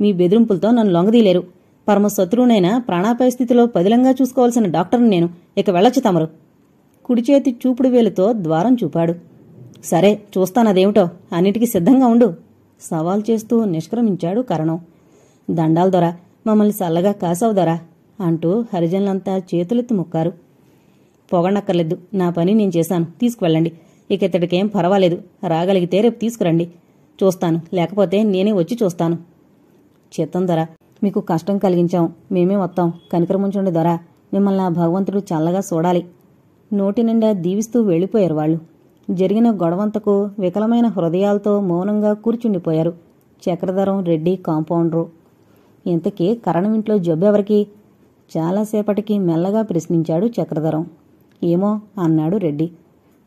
మీ బెదిరింపులతో నన్ను లొంగదీలేరు. పరమ శత్రువునైనా ప్రాణాపాయ స్థితిలో పదిలంగా చూసుకోవాల్సిన డాక్టర్ని నేను. ఇక వెళ్ళొచ్చు తమరు. కుడిచేతి చూపుడు వేలుతో ద్వారం చూపాడు. సరే, చూస్తానదేమిటో. అన్నిటికీ సిద్ధంగా ఉండు సవాల్ చేస్తూ నిష్క్రమించాడు కరణం. దండాల్ దొర, మమ్మల్ని చల్లగా కాసావు దొర అంటూ హరిజనులంతా చేతులెత్తి మొక్కారు. పొగండక్కర్లేదు, నా పని నేను చేశాను, తీసుకువెళ్ళండి. ఇక ఇతడికేం పర్వాలేదు. రాగలిగితే రేపు తీసుకురండి, చూస్తాను. లేకపోతే నేనే వచ్చి చూస్తాను. చిత్తం దొర, మీకు కష్టం కలిగించాం, మేమే వస్తాం. కనికరముంచండి దొర, మిమ్మల్ని ఆ భగవంతుడు చల్లగా చూడాలి. నోటి నిండా దీవిస్తూ వెళ్లిపోయారు వాళ్ళు. జరిగిన గొడవంతకు వికలమైన హృదయాలతో మౌనంగా కూర్చుండిపోయారు చక్రధరం, రెడ్డి, కాంపౌండరు. ఇంతకీ కరణం ఇంట్లో జబ్బెవరికి? చాలాసేపటికి మెల్లగా ప్రశ్నించాడు చక్రధరం. ఏమో అన్నాడు రెడ్డి.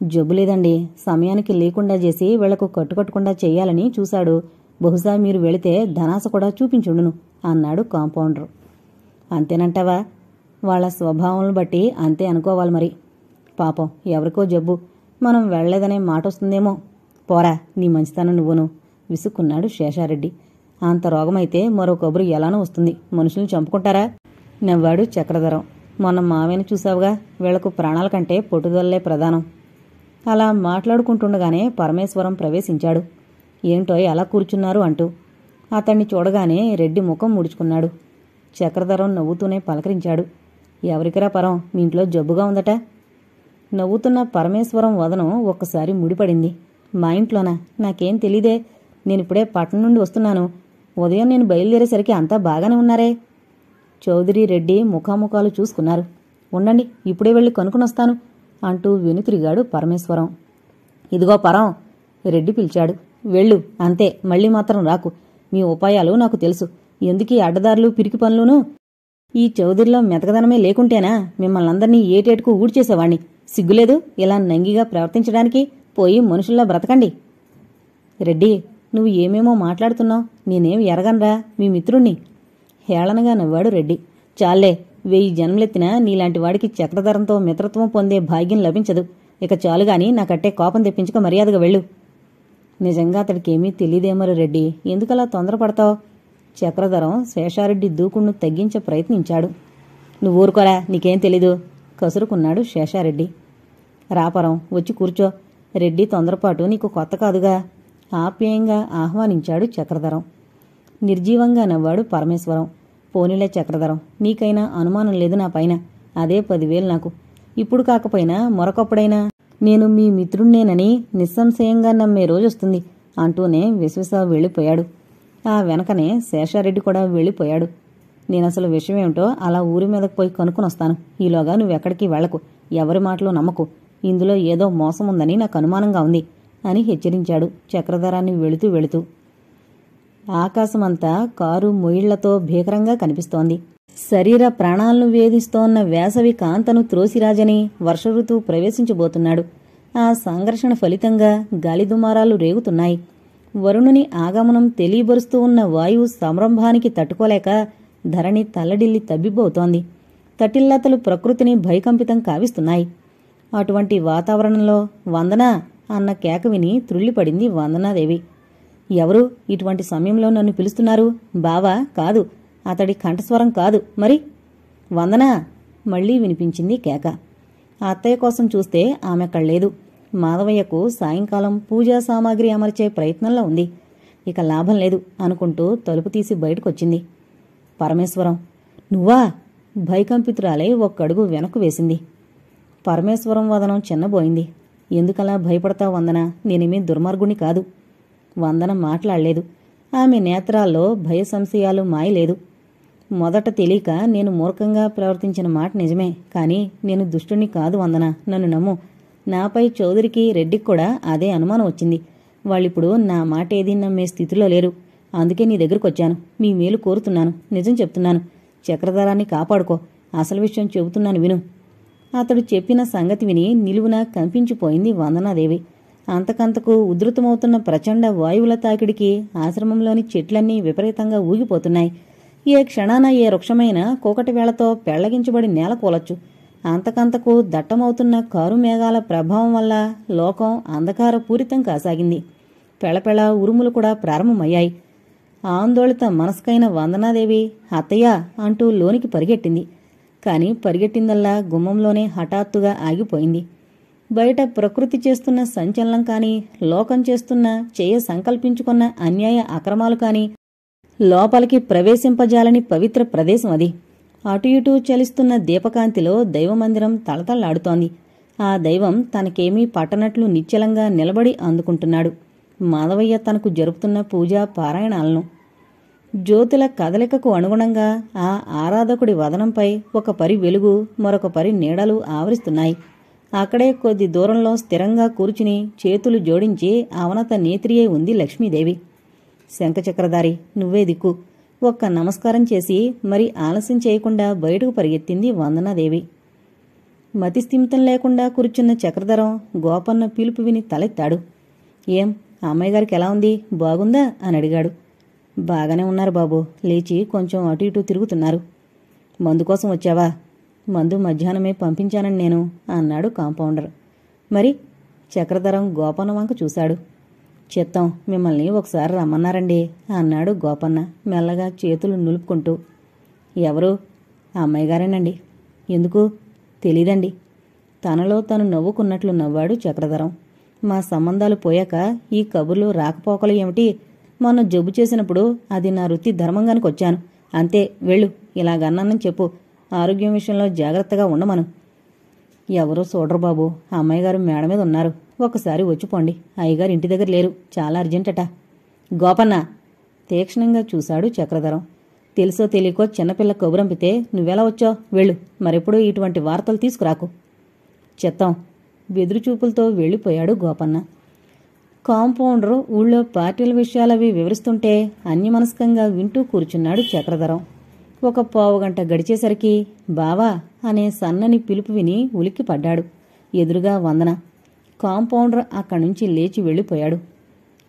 జబ్బు లేదండి, సమయానికి లేకుండా చేసి వీళ్లకు కట్టుకట్టకుండా చెయ్యాలని చూశాడు. బహుశా మీరు వెళితే ధనాస కూడా చూపించుండును అన్నాడు కాంపౌండరు. అంతేనంటావా? వాళ్ల స్వభావాలను బట్టి అంతే అనుకోవాలి మరి. పాపం, ఎవరికో జబ్బు, మనం వెళ్లేదనే మాట వస్తుందేమో. పోరా, నీ మంచితనం నువ్వును విసుక్కున్నాడు శేషారెడ్డి. అంత రోగమైతే మరో కబురు ఎలానో వస్తుంది. మనుషుల్ని చంపుకుంటారా? నవ్వాడు చక్రధరం. మొన్న మావేను చూసావుగా, వీళ్లకు ప్రాణాల కంటే పట్టుదలలే ప్రధానం. అలా మాట్లాడుకుంటుండగానే పరమేశ్వరం ప్రవేశించాడు. ఏంటోయ్ అలా కూర్చున్నారు అంటూ. అతన్ని చూడగానే రెడ్డి ముఖం ముడుచుకున్నాడు. చక్రధరం నవ్వుతూనే పలకరించాడు. ఎవరికిరా పరం, మీ ఇంట్లో జబ్బుగా ఉందట? నవ్వుతున్న పరమేశ్వరం వదనం ఒక్కసారి ముడిపడింది. మా ఇంట్లోనా? నాకేం తెలీదే. నేనిప్పుడే పట్నం నుండి వస్తున్నాను. ఉదయం నేను బయలుదేరేసరికి అంతా బాగానే ఉన్నారే. చౌదరి రెడ్డి ముఖాముఖాలు చూసుకున్నారు. ఉండండి, ఇప్పుడే వెళ్ళి కనుక్కునొస్తాను అంటూ వెనుతిరిగాడు పరమేశ్వరం. ఇదిగో పరం, రెడ్డి పిలిచాడు. వెళ్ళు, అంతే, మళ్ళీ మాత్రం రాకు. మీ ఉపాయాలు నాకు తెలుసు. ఎందుకీ అడ్డదారులు పిరికి పనులును? ఈ చౌదరిలో మెతకదనమే లేకుంటేనా మిమ్మల్నందరినీ ఏటేటుకు ఊడ్చేసేవాణ్ణి. సిగ్గులేదు ఇలా నంగిగా ప్రవర్తించడానికి? పోయి మనుషుల్లా బ్రతకండి. రెడ్డి, నువ్వు ఏమేమో మాట్లాడుతున్నావు. నేనేం ఎరగనరా, మీ మిత్రుణ్ణి. హేళనగా నవ్వాడు రెడ్డి. చాలే, 1000 జన్మలెత్తినా నీలాంటి వాడికి చక్రధరంతో మిత్రత్వం పొందే భాగ్యం లభించదు. ఇక చాలుగాని నాకట్టే కోపం తెప్పించుక మర్యాదగా వెళ్ళు. నిజంగా అతడికేమీ తెలీదేమరు రెడ్డి, ఎందుకలా తొందరపడతావు? చక్రధరం శేషారెడ్డి దూకుణ్ణు తగ్గించే ప్రయత్నించాడు. నువ్వు ఊరుకోరా, నీకేం తెలీదు కసురుకున్నాడు శేషారెడ్డి. రాపరం, వచ్చి కూర్చో. రెడ్డి తొందరపాటు నీకు కొత్త కాదుగా ఆప్యాయంగా ఆహ్వానించాడు చక్రధరం. నిర్జీవంగా నవ్వాడు పరమేశ్వరం. పోనీలే చక్రధరం, నీకైనా అనుమానం లేదు నా పైన. అదే 10,000 నాకు. ఇప్పుడు కాకపోయినా మరొకప్పుడైనా నేను మీ మిత్రుణ్ణేనని నిస్సంశయంగా నమ్మే రోజొస్తుంది అంటూనే విశ్వస వెళ్ళిపోయాడు. ఆ వెనకనే శేషారెడ్డి కూడా వెళ్ళిపోయాడు. నేనసలు విషయమేమిటో అలా ఊరి మీదకు పోయి కనుక్కునొస్తాను. ఈలోగా నువ్వెక్కడికి వెళ్లకు, ఎవరి మాటలు నమ్మకు. ఇందులో ఏదో మోసముందని నాకు అనుమానంగా ఉంది అని హెచ్చరించాడు చక్రధరాన్ని వెళుతూ వెళుతూ. ఆకాశమంతా కారు మొయిళ్లతో భీకరంగా కనిపిస్తోంది. శరీర ప్రాణాలను వేధిస్తోన్న వేసవి కాంతను త్రోసిరాజని వర్ష ఋతువు ప్రవేశించబోతున్నాడు. ఆ సంఘర్షణ ఫలితంగా గాలిదుమారాలు రేగుతున్నాయి. వరుణుని ఆగమనం తెలియబరుస్తూ ఉన్న వాయువు సంరంభానికి తట్టుకోలేక ధరణి తల్లడిల్లి తబ్బిబ్బవుతోంది. తటిల్లతలు ప్రకృతిని భయకంపితం కావిస్తున్నాయి. అటువంటి వాతావరణంలో వందనా అన్న కేక విని త్రుళ్ళిపడింది వందనాదేవి. ఎవరు ఇటువంటి సమయంలో నన్ను పిలుస్తున్నారు? బావా? కాదు, అతడి కంఠస్వరం కాదు మరి. వందనా మళ్లీ వినిపించింది కేక. ఆ అత్తయ్య కోసం చూస్తే ఆమె కళ్లేదు. మాధవయ్యకు సాయంకాలం పూజా సామాగ్రి అమర్చే ప్రయత్నంలో ఉంది. ఇక లాభం లేదు అనుకుంటూ తలుపు తీసి బయటకొచ్చింది. పరమేశ్వరం, నువ్వా? భయకంపితురాలై ఒక్కడుగు వెనక్కు వేసింది. పరమేశ్వరం వదనం చిన్నబోయింది. ఎందుకలా భయపడతావు వందనా? నేనేమీ దుర్మార్గుణ్ణి కాదు. వందన మాట్లాడలేదు. ఆమె నేత్రాల్లో భయ సంశయాలు మాయలేదు. మొదట తెలియక నేను మూర్ఖంగా ప్రవర్తించిన మాట నిజమే, కానీ నేను దుష్టుణ్ణి కాదు వందన, నన్ను నమ్ము. నాపై చౌదరికి రెడ్డికి కూడా అదే అనుమానం వచ్చింది. వాళ్ళిప్పుడు నా మాట ఏదీ నమ్మే స్థితిలో లేరు. అందుకే నీ దగ్గరకొచ్చాను. మీ మేలు కోరుతున్నాను. నిజం చెప్తున్నాను. చక్రధరాన్ని కాపాడుకో. అసలు విషయం చెబుతున్నాను విను. అతడు చెప్పిన సంగతి విని నిలువున కంపించిపోయింది వందనాదేవి. అంతకంతకు ఉధృతమవుతున్న ప్రచండ వాయువుల తాకిడికి ఆశ్రమంలోని చెట్లన్నీ విపరీతంగా ఊగిపోతున్నాయి. ఏ క్షణాన ఏ వృక్షమైనా కూకటి వేళతో పెళ్లగించబడి నేల కూలొచ్చు. అంతకంతకు దట్టమవుతున్న కారు మేఘాల ప్రభావం వల్ల లోకం అంధకారపూరితం కాసాగింది. పెళపెళ ఉరుములు కూడా ప్రారంభమయ్యాయి. ఆందోళిత మనస్కైన వందనాదేవి అత్తయ్య అంటూ లోనికి పరిగెట్టింది. కాని పరిగెట్టిందల్లా గుమ్మంలోనే హఠాత్తుగా ఆగిపోయింది. బయట ప్రకృతి చేస్తున్న సంచలనం కాని, లోకం చేస్తున్న సంకల్పించుకున్న అన్యాయ అక్రమాలు కాని లోపలికి ప్రవేశింపజాలని పవిత్ర ప్రదేశం అది. అటు ఇటూ చలిస్తున్న దీపకాంతిలో దైవమందిరం తళతళలాడుతోంది. ఆ దైవం తనకేమీ పట్టనట్లు నిశ్చలంగా నిలబడి అందుకుంటున్నాడు మాధవయ్య తనకు జరుపుతున్న పూజా పారాయణాలను. జ్యోతుల కదలికకు అనుగుణంగా ఆ ఆరాధకుడి వదనంపై ఒక పరి వెలుగు, మరొక పరి నీడలు ఆవరిస్తున్నాయి. అక్కడే కొద్ది దూరంలో స్థిరంగా కూర్చుని చేతులు జోడించి అవనత నేత్రియే ఉంది లక్ష్మీదేవి. శంఖచక్రధారి, నువ్వే దిక్కు. ఒక్క నమస్కారం చేసి మరి ఆలస్యం చేయకుండా బయటకు పరిగెత్తింది వందనాదేవి. మతిస్థిమితం లేకుండా కూర్చున్న చక్రధరం గోపన్న పిలుపు విని తలెత్తాడు. ఏం, అమ్మాయి గారికి ఎలా ఉంది? బాగుందా అని అడిగాడు. బాగానే ఉన్నారు బాబు. లేచి కొంచెం అటు ఇటు తిరుగుతున్నారు. మందు కోసం వచ్చావా? మందు మధ్యాహ్నమే పంపించానని నేను అన్నాడు కాంపౌండర్. మరి? చక్రధరం గోపన్న వంక చూశాడు. చిత్తం, మిమ్మల్ని ఒకసారి రమ్మన్నారండి అన్నాడు గోపన్న మెల్లగా చేతులు నులుపుకుంటూ. ఎవరు? అమ్మాయి గారేనండి. ఎందుకు? తెలీదండి. తనలో తను నవ్వుకున్నట్లు నవ్వాడు చక్రధరం. మా సంబంధాలు పోయాక ఈ కబుర్లు రాకపోకలు ఏమిటి? మొన్న జబ్బు చేసినప్పుడు అది నా వృత్తి ధర్మంగానికొచ్చాను. అంతే, వెళ్ళు. ఇలాగన్నానని చెప్పు. ఆరోగ్యం విషయంలో జాగ్రత్తగా ఉండమను. ఎవరో చూడరు బాబు. అమ్మాయిగారు మేడ మీద ఉన్నారు. ఒకసారి వచ్చిపోండి. అయ్యగారు ఇంటి దగ్గర లేరు. చాలా అర్జెంటట. గోపన్న! తీక్షణంగా చూశాడు చక్రధరం. తెలుసో తెలియకో చిన్నపిల్ల కబురంపితే నువ్వెలా వచ్చావు? వెళ్ళు. మరెప్పుడూ ఇటువంటి వార్తలు తీసుకురాకు. చెత్తం. బెదురుచూపులతో వెళ్ళిపోయాడు గోపన్న. కాంపౌండరు ఊళ్ళో పార్టీల విషయాలవి వివరిస్తుంటే అన్యమనస్కంగా వింటూ కూర్చున్నాడు చక్రధరం. ఒక పావుగంట గడిచేసరికి బావా అనే సన్నని పిలుపు విని ఉలిక్కి పడ్డాడు. ఎదురుగా వందన. కాంపౌండర్ అక్కడ్నుంచి లేచి వెళ్ళిపోయాడు.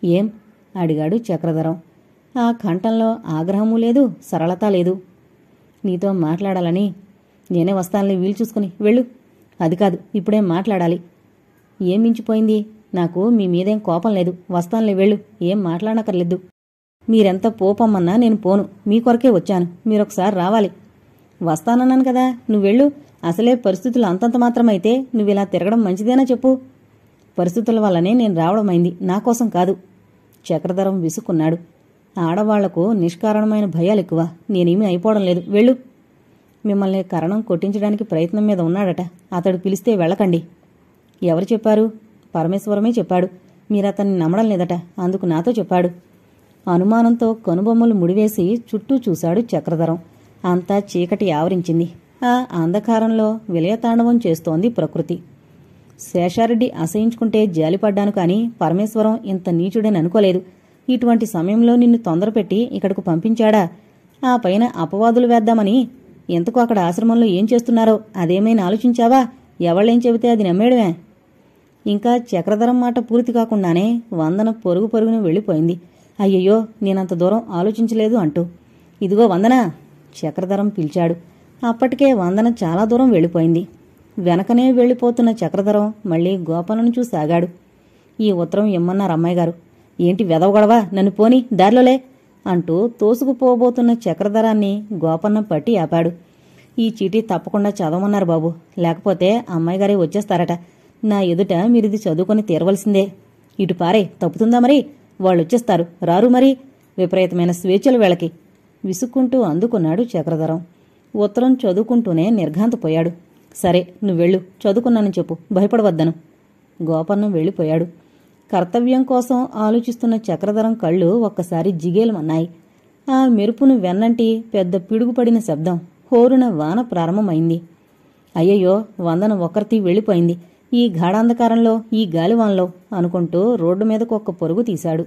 ఏం? అడిగాడు చక్రధరం. ఆ కంఠంలో ఆగ్రహమూ లేదు, సరళత లేదు. నీతో మాట్లాడాలని. నేనే వస్తానులే, వీలు చూసుకుని. వెళ్ళు. అది కాదు, ఇప్పుడేం మాట్లాడాలి. ఏం మించిపోయింది? నాకు మీ మీదేం కోపం లేదు. వస్తానులే, వెళ్ళు. ఏం మాట్లాడనక్కర్లేదు. మీరెంత పోపమ్మన్నా నేను పోను. మీ కొరకే వచ్చాను. మీరొకసారి రావాలి. వస్తానన్నాను కదా, నువ్వెళ్ళు. అసలే పరిస్థితులు అంతంత మాత్రమైతే నువ్విలా తిరగడం మంచిదేనా చెప్పు? పరిస్థితుల వల్లనే నేను రావడమైంది, నా కోసం కాదు. చక్రధరం విసుక్కున్నాడు. ఆడవాళ్లకు నిష్కారణమైన భయాలెక్కువ. నేనేమీ అయిపోవడం లేదు. వెళ్ళు. మిమ్మల్ని కరణం కొట్టించడానికి ప్రయత్నం మీద ఉన్నాడట. అతడు పిలిస్తే వెళ్ళకండి. ఎవరు చెప్పారు? పరమేశ్వరమే చెప్పాడు. మీరతన్ని నమ్మడం లేదట. అందుకు నాతో చెప్పాడు. అనుమానంతో కనుబొమ్మలు ముడివేసి చుట్టూ చూశాడు చక్రధరం. అంతా చీకటి ఆవరించింది. ఆ అంధకారంలో విలయతాండవం చేస్తోంది ప్రకృతి. శేషారెడ్డి అసహించుకుంటే జాలిపడ్డాను కాని పరమేశ్వరం ఇంత నీచుడని అనుకోలేదు. ఇటువంటి సమయంలో నిన్ను తొందరపెట్టి ఇక్కడకు పంపించాడా? ఆ పైన అపవాదులు వేద్దామని. ఎందుకు అక్కడ ఆశ్రమంలో ఏం చేస్తున్నారో అదేమైనా ఆలోచించావా? ఎవళ్ళేం చెబితే అది నమ్మేయడమే. ఇంకా చక్రధరం మాట పూర్తి కాకుండానే వందన పొరుగు పొరుగున వెళ్ళిపోయింది. అయ్యయ్యో, నేనంత దూరం ఆలోచించలేదు అంటూ. ఇదిగో వందన! చక్రధరం పిలిచాడు. అప్పటికే వందన చాలా దూరం వెళ్ళిపోయింది. వెనకనే వెళ్ళిపోతున్న చక్రధరం మళ్లీ గోపన్నను చూసాగాడు. ఈ ఉత్తరం ఇమ్మన్నారు అమ్మాయిగారు. ఏంటి వెదవగొడవా? నన్ను పోని, దారిలోలే అంటూ తోసుకుపోబోతున్న చక్రధరాన్ని గోపన్న పట్టి ఆపాడు. ఈ చీటీ తప్పకుండా చదవమన్నారు బాబు. లేకపోతే అమ్మాయిగారే వచ్చేస్తారట. నా ఎదుట మీరిది చదువుకొని తీరవలసిందే. ఇటు పారే, తప్పుతుందా మరి? వాళ్ళొచ్చేస్తారు. రారు మరి. విపరీతమైన స్వేచ్ఛలు వీళ్ళకి. విసుక్కుంటూ అందుకున్నాడు చక్రధరం. ఉత్తరం చదువుకుంటూనే నిర్ఘాంతపోయాడు. సరే, నువ్వెళ్ళు. చదువుకున్నానని చెప్పు. భయపడవద్దను. గోపన్నం వెళ్ళిపోయాడు. కర్తవ్యం కోసం ఆలోచిస్తున్న చక్రధరం కళ్ళు ఒక్కసారి జిగేలమన్నాయి. ఆ మెరుపును వెన్నంటి పెద్ద పిడుగుపడిన శబ్దం. హోరున వాన ప్రారంభమైంది. అయ్యయ్యో, వందన ఒక్కరితీ వెళ్ళిపోయింది. ఈ గాఢాంధకారంలో, ఈ గాలివాన్లో అనుకుంటూ రోడ్డు మీదకు ఒక్క పరుగు తీశాడు.